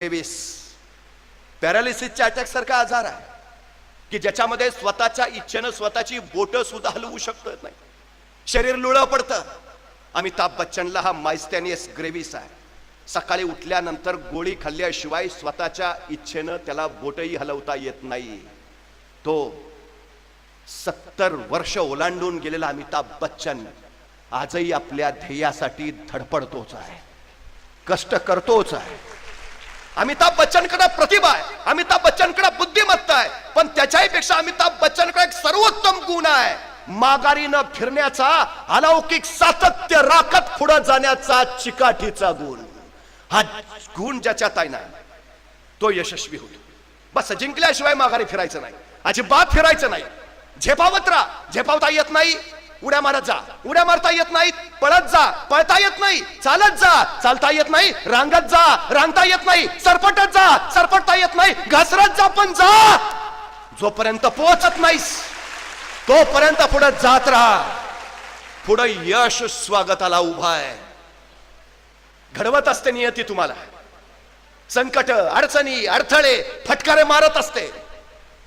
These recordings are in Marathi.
23 पॅरालिसिसच्या अटॅक सारखा आजार आहे की ज्याच्यामध्ये स्वतःच्या इच्छेनं स्वतःची बोट सुद्धा हलवू शकत नाही, शरीर लुळं पडतं. अमिताभ बच्चनला हा मायस्थेनियस ग्रेव्हिस आहे. सकाळी उठल्यानंतर गोळी खाल्ल्याशिवाय स्वतःच्या इच्छेनं त्याला बोटही हलवता येत नाही. तो 70 वर्ष ओलांडून गेलेला अमिताभ बच्चन आजही आपल्या ध्येयासाठी धडपडतोच आहे, कष्ट करतोच आहे. अमिताभ बच्चनकडे प्रतिभा आहे, अमिताभ बच्चनकडे बुद्धिमत्ता आहे, पण त्याच्यापेक्षा अमिताभ बच्चनकडे एक सर्वोत्तम गुण आहे, माघारी न फिरण्याचा, अलौकिक सातत्य राखत पुढे जाण्याचा चिकाटीचा गुण. हा गुण ज्याच्यात आहे ना तो यशस्वी होतो. बस जिंकल्याशिवाय माघारी फिरायचं नाही, अजिबात फिरायचं नाही. झेपावत राहा, झेपावता येत नाही उड्या मारत जा, उड्या मारता येत नाही पळत जा, पळता येत नाही चालत जा, चालता येत नाही रांगत जा, रांगता येत नाही सरपटत जा, सरपटता येत नाही घसरत जा, पण जा. जोपर्यंत पोहोचत नाहीस तोपर्यंत पुढे जात राहा. पुढे यश स्वागताला उभा आहे. घडवत असते नियती तुम्हाला, संकट अडचणी अडथळे फटकारे मारत असते,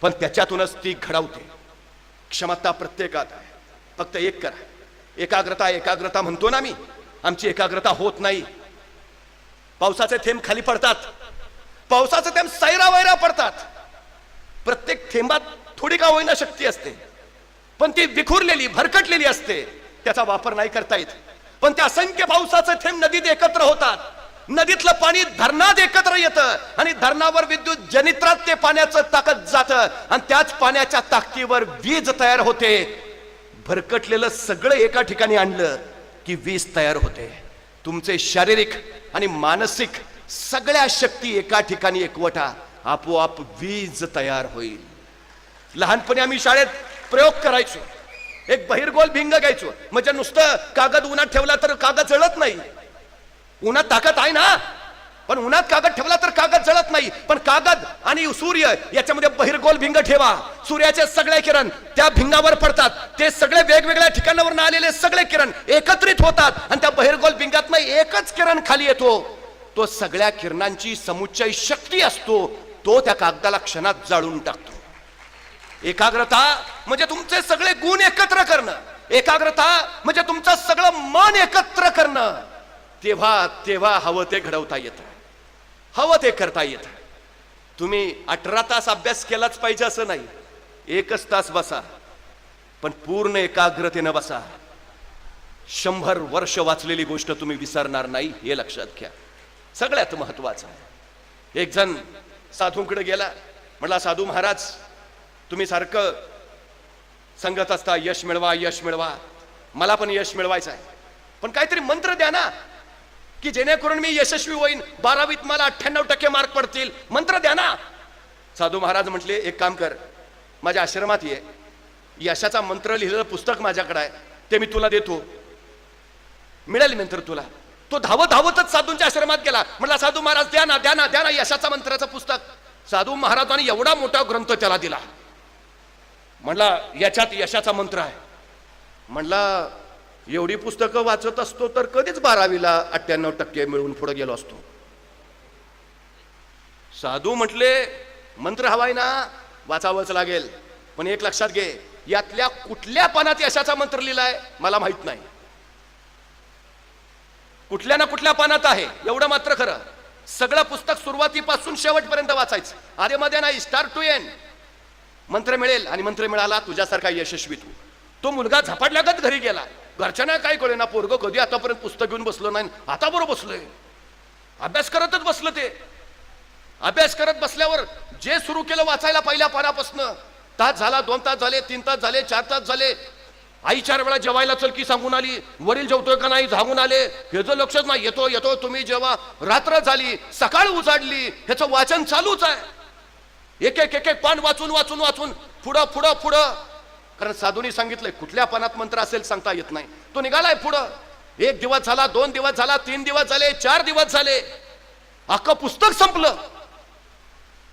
पण त्याच्यातूनच ती घडवते. क्षमता प्रत्येकात आहे, फक्त एक करा. एकाग्रता एकाग्रता म्हणतो ना मी, आमची एकाग्रता होत नाही. पावसाचे थेंब खाली पडतात, पावसाचे थेंब सैरावैरा पडतात. प्रत्येक थेंबात थोडी का होईना शक्ती असते, पण ती विखुरलेली भरकटलेली असते, त्याचा वापर नाही करता येत. पण त्या असंख्य पावसाचे थेंब नदीत एकत्र होतात, नदीतलं पाणी धरणात एकत्र येतं आणि धरणावर विद्युत जनित्रात ते पाण्याचं ताकद जातं आणि त्याच पाण्याच्या ताकदीवर वीज तयार होते. भरकटलेलं सगळं एका ठिकाणी आणलं की वीज तयार होते. तुमचे शारीरिक आणि मानसिक सगळ्या शक्ती एका ठिकाणी एकवटा, आपोआप वीज तयार होईल. लहानपणी आम्ही शाळेत प्रयोग करायचो, एक बहिर्गोल भिंग घ्यायचो, म्हणजे नुसतं कागद उन्हात ठेवला तर कागद जळत नाही. उन्हात ताकद आहे ना, पण उन्हात कागद ठेवला तर कागद जळत नाही. पण कागद आणि सूर्य याच्यामध्ये बहिर्गोल भिंग ठेवा, सूर्याचे सगळे किरण त्या भिंगावर पडतात, ते सगळे वेगवेगळ्या ठिकाणावर आलेले सगळे किरण एकत्रित होतात आणि त्या बहिर्गोल भिंगातनं एकच किरण खाली येतो. तो सगळ्या किरणांची समुच्चय शक्ती असतो, तो त्या कागदाला क्षणात जाळून टाकतो. एकाग्रता म्हणजे तुमचे सगळे गुण एकत्र करणं, एकाग्रता म्हणजे तुमचं सगळं मन एकत्र करणं. तेव्हा तेव्हा हवं ते घडवता येतं, हवं ते करता येतं. तुम्ही 18 तास अभ्यास केलाच पाहिजे असं नाही, 1च तास बसा, पण पूर्ण एकाग्रतेनं बसा. 100 वर्ष वाचलेली गोष्ट तुम्ही विसरणार नाही, हे लक्षात घ्या. सगळ्यात महत्वाचं आहे. एक जण साधूंकडे गेला, म्हटला साधू महाराज तुम्ही सारखं सांगत असता यश मिळवा यश मिळवा, मला पण यश मिळवायचं आहे, पण काहीतरी मंत्र द्या ना की जेणेकरून मी यशस्वी होईन, 12वीत मला 98% मार्क पडतील, मंत्र द्या ना. साधू महाराज म्हटले एक काम कर, माझ्या आश्रमात ये, यशाचा मंत्र लिहिलेलं पुस्तक माझ्याकडे आहे, ते मी तुला देतो, मिळेल मंत्र तुला. तो धावत धावतच साधूंच्या आश्रमात गेला, म्हटला साधू महाराज द्या ना द्या ना द्या ना यशाचा मंत्राचं पुस्तक. साधू महाराजांनी एवढा मोठा ग्रंथ त्याला दिला, म्हणला याच्यात यशाचा मंत्र आहे. म्हणला एवढी पुस्तकं वाचत असतो तर कधीच 12वीला 98% मिळवून पुढे गेलो असतो. साधू म्हटले मंत्र हवाय ना, वाचावंच लागेल, पण एक लक्षात घे, यातल्या कुठल्या पानात यशाचा मंत्र लिहिलाय मला माहित नाही, कुठल्या ना कुठल्या पानात आहे एवढं मात्र खरं. सगळं पुस्तक सुरुवातीपासून शेवटपर्यंत वाचायचं, आधी मध्ये नाही, स्टार्ट टू एंड. मंत्र मिळेल आणि मंत्र मिळाला तुझ्यासारखा यशस्वी तू. तो मुलगा झपाटल्यागत घरी गेला, घरच्यांना काय कळे ना, पोरगं कधी आतापर्यंत पुस्तक घेऊन बसलं नाही, आता बरोबर बसलोय, अभ्यास करतच बसलं. ते अभ्यास करत बसल्यावर जे सुरू केलं वाचायला पहिल्या पानापासून, तास झाला, 2 तास झाले, 3 तास झाले, 4 तास झाले. आई 4 वेळा जेवायला चल की सांगून आली, वडील जेवतोय का नाही सांगून आले, ह्याचं लक्षच नाही, येतो येतो तुम्ही जेव्हा. रात्र झाली, सकाळ उजाडली, ह्याचं वाचन चालूच आहे. एक एक एक एक पान वाचून वाचून वाचून पुढं पुढं पुढं, कारण साधूंनी सांगितलंय कुठल्या पानात मंत्र असेल सांगता येत नाही. तो निघालाय पुढं. 1 दिवस झाला, 2 दिवस झाला, 3 दिवस झाले, 4 दिवस झाले, अख्खं पुस्तक संपलं,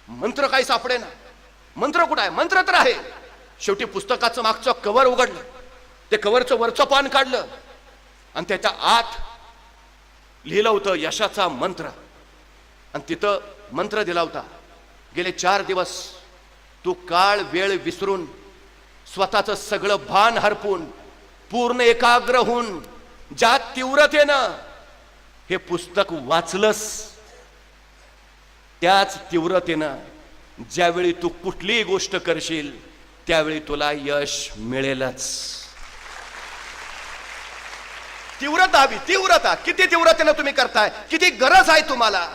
मंत्र काही सापडे ना. मंत्र कुठं आहे? मंत्र तर आहे. शेवटी पुस्तकाचं मागचं कव्हर उघडलं, ते कव्हरचं वरचं पान काढलं आणि त्याच्या आत लिहिलं होतं यशाचा मंत्र. आणि तिथं मंत्र दिला होता. गेले 4 दिवस तू काळ वेळ विसरून स्वतःचं सगळं भान हरपून पूर्ण एकाग्र होऊन ज्या तीव्रतेनं हे पुस्तक वाचलंस, त्याच तीव्रतेनं ज्यावेळी तू कुठलीही गोष्ट करशील त्यावेळी तुला यश मिळेलच. तीव्रता हवी, तीव्रता. किती तीव्रतेनं तुम्ही करताय, किती गरज आहे तुम्हाला.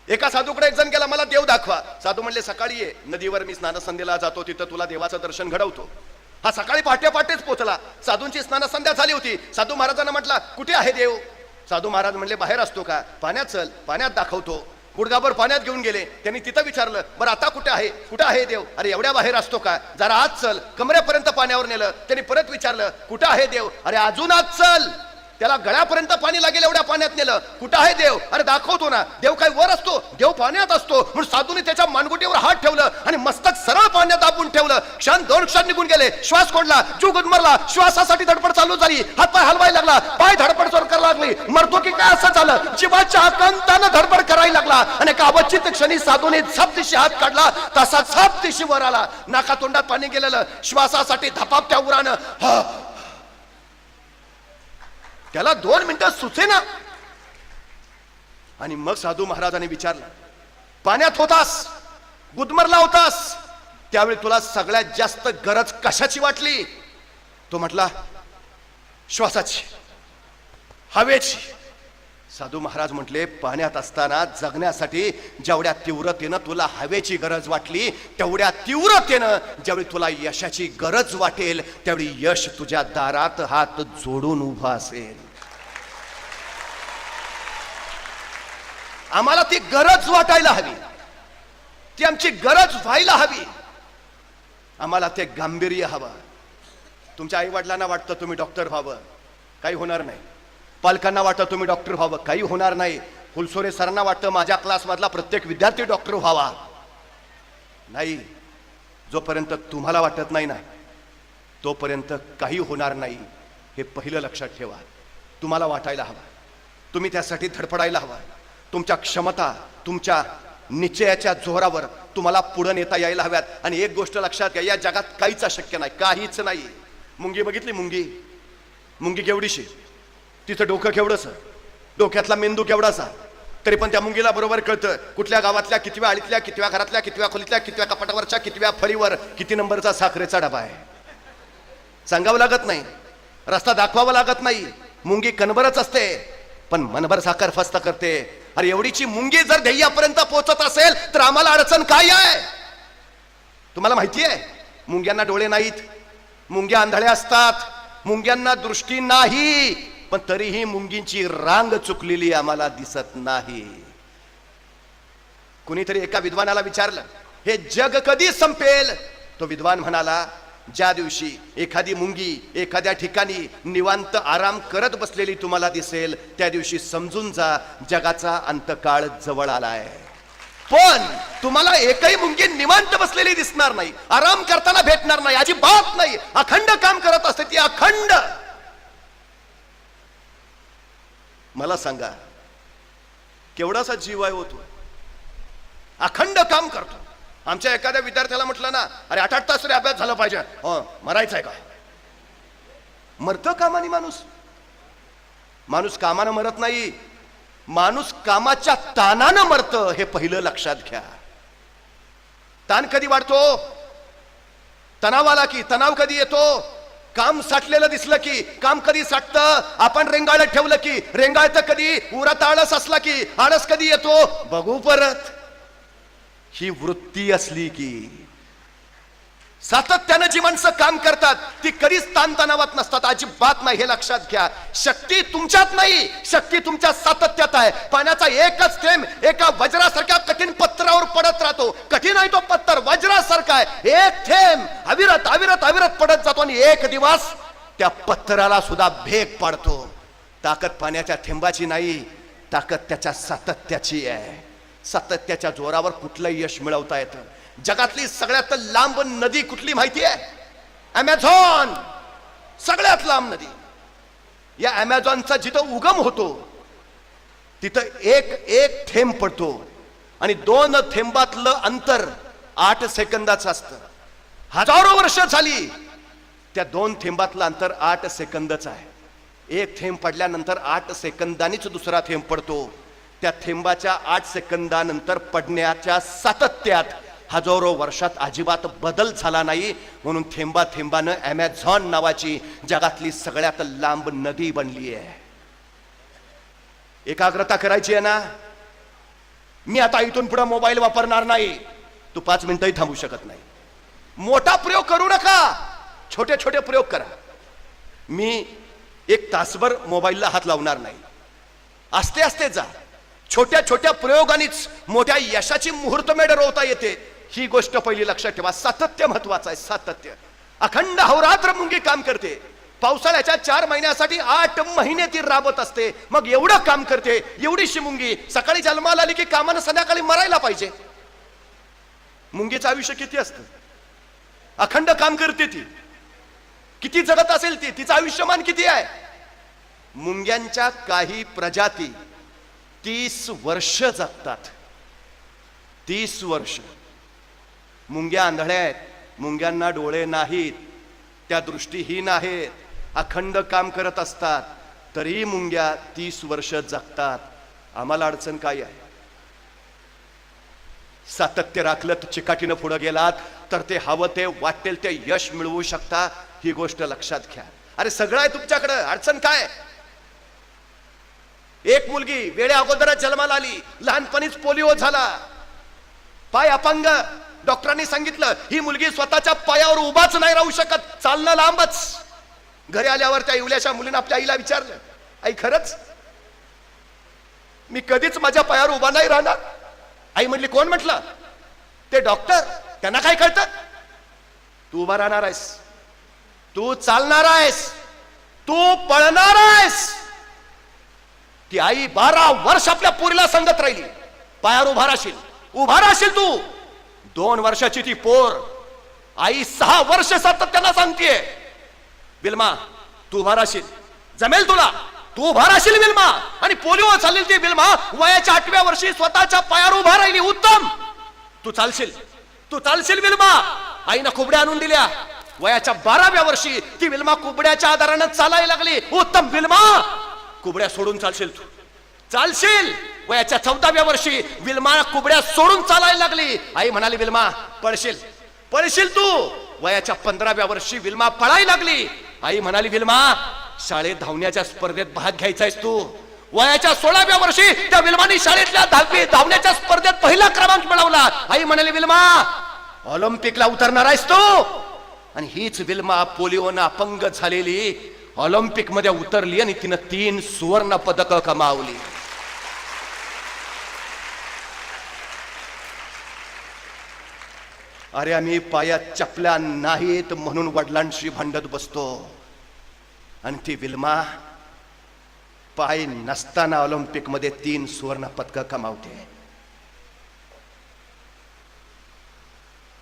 एका साधूकडे एक जण गेला, मला देव दाखवा. साधू म्हणले, सकाळी ये, नदीवर मी स्नानसंध्येला जातो, तिथं तुला देवाचं दर्शन घडवतो. हा सकाळी पहाटे पहाटेच पोहोचला. साधूंची स्नानसंध्या झाली होती. साधू महाराजांना म्हटला, कुठे आहे देव? साधू महाराज म्हणले, बाहेर असतो का? पाण्यात चल, पाण्यात दाखवतो. गुडगाभर पाण्यात घेऊन गेले. त्यांनी तिथं विचारलं, बरं आता कुठे आहे? कुठे आहे देव? अरे एवढ्या बाहेर असतो का? जरा आत चल. कमरेपर्यंत पाण्यावर नेलं. त्यांनी परत विचारलं, कुठे आहे देव? अरे अजून आत चल. त्याला गळ्यापर्यंत पाणी लागेल एवढ्या पाण्यात नेलं. कुठं आहे देव? अरे दाखवतो ना. देव काय वर असतो? देव पाण्यात असतो. म्हणून साधूने त्याच्या मानगुटीवर हात ठेवलं आणि मस्तक सरळ पाण्यात दाबून ठेवलं. क्षण 2 क्षण निघून गेले. श्वास कोंडला, जीव गुदमरला. श्वासासाठी धडपड चालू झाली. हातपाय हलवायला लागला, पाय धडपड जोर करायला लागली. मरतो की काय असं झालं. जीवाच्या आकांतानं धडपड करायला लागला आणि एका अवचित क्षणी साधूने झपदिशी हात काढला. तसा झपदिशी वर आला. नाका तोंडात पाणी गेलेलं. श्वासासाठी धपापत्या उरानं त्याला 2 मिनिटं सुचेना. आणि मग साधू महाराजांनी विचारलं, पाण्यात होतास, गुदमरला होतास, त्यावेळी तुला सगळ्यात जास्त गरज कशाची वाटली? तो म्हटला, श्वासाची, हवेची. साधू महाराज म्हटले, पाण्यात असताना जगण्यासाठी जेवढ्या तीव्रतेनं तुला हवेची गरज वाटली, तेवढ्या तीव्रतेनं ज्यावेळी तुला यशाची गरज वाटेल त्यावेळी यश तुझ्या दारात हात जोडून उभा असेल. आम्हाला ती गरज वाटायला हवी, ती आमची गरज व्हायला हवी. आम्हाला ते गांभीर्य हवं. तुमच्या आई वडिलांना वाटतं तुम्ही डॉक्टर व्हावं, काही होणार नाही. पालकांना वाटतं तुम्ही डॉक्टर व्हावं, काही होणार नाही. फुलसोरे सरांना वाटतं माझ्या क्लासमधला प्रत्येक विद्यार्थी डॉक्टर व्हावा. नाही, जोपर्यंत तुम्हाला वाटत नाही ना तोपर्यंत काही होणार नाही. हे पहिलं लक्षात ठेवा. तुम्हाला वाटायला हवं, तुम्ही त्यासाठी धडपडायला हवं. तुमच्या क्षमता, तुमच्या निश्चयाच्या जोरावर तुम्हाला पुढे नेता यायला हव्यात. आणि एक गोष्ट लक्षात घ्या, या जगात काहीच अशक्य नाही, काहीच नाही. मुंगी बघितली? मुंगी केवढीशी, तिचं डोकं केवढंच, डोक्यातला मेंदू केवढासा, तरी पण त्या मुंगीला बरोबर कळतं कुठल्या गावातल्या कितव्या आळीतल्या, कितव्या घरातल्या, कितव्या खोलीतल्या, कितव्या कपाटावरच्या, कितव्या फळीवर किती नंबरचा साखरेचा डबा आहे. सांगावं लागत नाही, रस्ता दाखवावा लागत नाही. मुंगी कणभरच असते पण मनभर साखर फस्त करते. अरे एवढीची मुंगी जर ध्येयापर्यंत पोहोचत असेल तर आम्हाला अडचण काय आहे? तुम्हाला माहिती आहे, मुंग्यांना डोळे नाहीत, मुंग्या आंधळ्या असतात, मुंग्यांना दृष्टी नाही, पण तरीही मुंगींची रांग चुकलेली आम्हाला दिसत नाही. कुणीतरी एका विद्वानाला विचारलं, हे जग कधी संपेल? तो विद्वान म्हणाला, ज्या दिवशी एखादी मुंगी एखाद्या ठिकाणी निवांत आराम करत बसलेली तुम्हाला दिसेल त्या दिवशी समजून जा जगाचा अंतकाळ जवळ आलाय. पण तुम्हाला एकही मुंगी निवांत बसलेली दिसणार नाही, आराम करताना भेटणार नाही, अजिबात नाही. अखंड काम करत असते ती, अखंड. मला सांगा, केवढासा जीव आहे होतो, अखंड काम करतो. आमच्या एखाद्या विद्यार्थ्याला म्हटलं ना, अरे 8-8 तास तरी अभ्यास झाला पाहिजे, मरायचं आहे का? मरतं कामाने माणूस? माणूस कामानं मरत नाही, माणूस कामाच्या ताणानं मरतं. हे पहिलं लक्षात घ्या. ताण कधी वाढतो? तणाव आला की. तणाव कधी येतो? काम साठलेलं दिसलं की. काम कधी साठतं? आपण रेंगाळत ठेवलं की. रेंगाळतं कधी? उरात आळस असला की. आळस कधी येतो? बघू परत. ही वृत्ती असली की सातत्यानं जी माणसं काम करतात ती कधीच ताणतणावात नसतात, अजिबात नाही. हे लक्षात घ्या. शक्ती तुमच्यात नाही, शक्ती तुमच्या सातत्यात आहे. पाण्याचा एकच थेंब एका वज्रासारख्या कठीण पत्रावर पडत राहतो. कठीण आहे तो पत्थर, वज्रासारखा आहे. एक थेंब अविरत अविरत अविरत पडत जातो आणि एक दिवस त्या पत्थराला सुद्धा भेग पडतो. ताकद पाण्याच्या थेंबाची नाही, ताकद त्याच्या सातत्याची आहे. सातत्याच्या जोरावर कुठलंही यश मिळवता येतं. जगातली सगळ्यात लांब नदी कुठली माहिती आहे? अमेझॉन. सगळ्यात लांब नदी. या अमेझॉनचा जिथं उगम होतो तिथं एक एक थेंब पडतो. आणि 2 थेंबातलं अंतर 8 सेकंदाचं असतं. हजारो वर्ष झाली त्या 2 थेंबातलं अंतर 8 सेकंदच आहे. एक थेंब पडल्यानंतर 8 सेकंदांनीच दुसरा थेंब पडतो. त्या थेंबाच्या 8 सेकंदानंतर पडण्याच्या सातत्यात हजारो वर्षात अजिबात बदल झाला नाही. म्हणून थेंबा थेंबानं ॲमेझॉन नावाची जगातली सगळ्यात लांब नदी बनली आहे. एकाग्रता करायची आहे ना. मी आता इथून पुढे मोबाईल वापरणार नाही. तू 5 मिनिटंही थांबू शकत नाही. मोठा प्रयोग करू नका, छोटे छोटे प्रयोग करा. मी 1 तासभर मोबाईलला हात लावणार नाही. आस्ते आस्ते जा. छोट्या छोट्या प्रयोगानेच मोठ्या यशाची मुहूर्तमेढ रोवता येते. ही गोष्ट पहिली लक्षात ठेवा. सातत्य महत्वाचं आहे. सातत्य. अखंड अहोरात्र मुंगी काम करते. पावसाळ्याच्या 4 महिन्यासाठी 8 महिने ती राबत असते. मग एवढं काम करते. एवढीशी मुंगी सकाळी जन्माला आली की कामानं संध्याकाळी मरायला पाहिजे. मुंगीचं आयुष्य किती असतं. अखंड काम करते ती. किती जगत असेल ती. तिचं आयुष्यमान किती आहे. मुंग्यांच्या काही प्रजाती 30 वर्ष जगतात. 30 वर्ष. मुंग्या आंधळ्या आहेत. मुंग्यांना डोळे नाहीत. त्या दृष्टीहीन आहेत. अखंड काम करत असतात. तरी मुंग्या 30 वर्ष जगतात. आम्हाला अडचण काय आहे. सातत्य राखलं तर चिकाटीनं पुढे गेलात तर ते हवं ते वाटेल ते यश मिळवू शकता. ही गोष्ट लक्षात घ्या. अरे सगळं आहे तुमच्याकडं. अडचण काय. एक मुलगी वेळेच्या अगोदरच जन्माला आली. लहानपणीच पोलिओ झाला. पाय अपंग. डॉक्टरांनी सांगितलं ही मुलगी स्वतःच्या पायावर उभाच नाही राहू शकत. चालणं लांबच. घरी आल्यावर त्या इवल्याच्या मुलीने आपल्या आईला विचारलं, आई खरंच मी कधीच माझ्या पायावर उभा नाही राहणार. आई म्हणली कोण म्हटलं. ते डॉक्टर. त्यांना काय कळतं. तू उभा राहणार आहेस. तू चालणार आहेस. तू पळणार आहेस. ती आई 12 वर्ष आपल्या पोरीला सांगत राहिली पायावर उभा राहशील. उभा राहशील तू. 2 वर्षाची ती पोर. आई 6 वर्ष सातत्यानं सांगतेय बिल्मा तू उभा राहशील. जमेल तुला. तू उभा राहशील बिल्मा. आणि पोलिओ चालेल ती बिल्मा वयाच्या 8व्या वर्षी स्वतःच्या पायावर उभा राहिली. उत्तम. तू चालशील. तू चालशील बिल्मा. आईनं कुबड्या आणून दिल्या. वयाच्या 12व्या वर्षी ती बिल्मा कुबड्याच्या आधारानं चालायला लागली. उत्तम बिल्मा. कुबड्या सोडून चालशील. तू चालशील. वयाच्या 14व्या वर्षी विल्मा कुबड्या सोडून चालायला लागली. आई म्हणाली विल्मा पळशील. पळशील तू. वयाच्या 15व्या वर्षी विल्मा पळायला लागली. आई म्हणाली विल्मा शाळेत धावण्याच्या स्पर्धेत भाग घ्यायचायस तू. वयाच्या 16व्या वर्षी त्या विल्मानी शाळेतल्या धावण्याच्या स्पर्धेत पहिला क्रमांक मिळवला. आई म्हणाली विल्मा ऑलिम्पिकला उतरणार आहेस तू. आणि हीच विल्मा पोलिओनं अपंग झालेली ऑलिम्पिक मध्ये उतरली आणि तिनं 3 सुवर्ण पदक कमावली. अरे आम्ही पायात चपल्या नाहीत म्हणून वडिलांशी भांडत बसतो. आणि ती विल्मा पाय नसताना ऑलिम्पिक मध्ये 3 सुवर्ण पदक कमावते.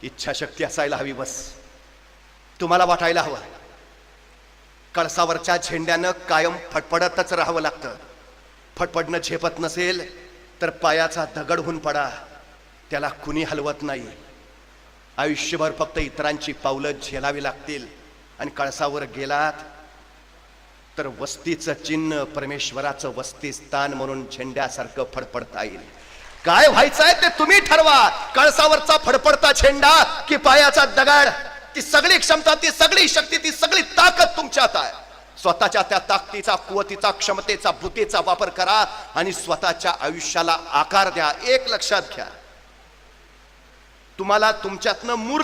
इच्छाशक्ती असायला हवी. बस तुम्हाला वाटायला हवं कळसावरच्या झेंड्यानं कायम फडफडतच राहावं लागतं. फडफडणं झेपत नसेल तर पायाचा दगड होऊन पडा. त्याला कुणी हलवत नाही. आयुष्यभर फक्त इतरांची पावलं झेलावी लागतील. आणि कळसावर गेलात तर वस्तीचं चिन्ह परमेश्वराचं वस्ती स्थान म्हणून झेंड्यासारखं फडफडता येईल. काय व्हायचंय ते तुम्ही ठरवा. कळसावरचा फडफडता झेंडा की पायाचा दगड. ती सगळी क्षमता, ती सगळी शक्ती, ती सगळी ताकद तुमच्यात आहे. स्वतःच्या त्या ताकदीचा, कुवतीचा, क्षमतेचा, बुद्धीचा वापर करा आणि स्वतःच्या आयुष्याला आकार द्या. एक लक्षात घ्या तुम्हाला तुमच्यातनं मूर्ती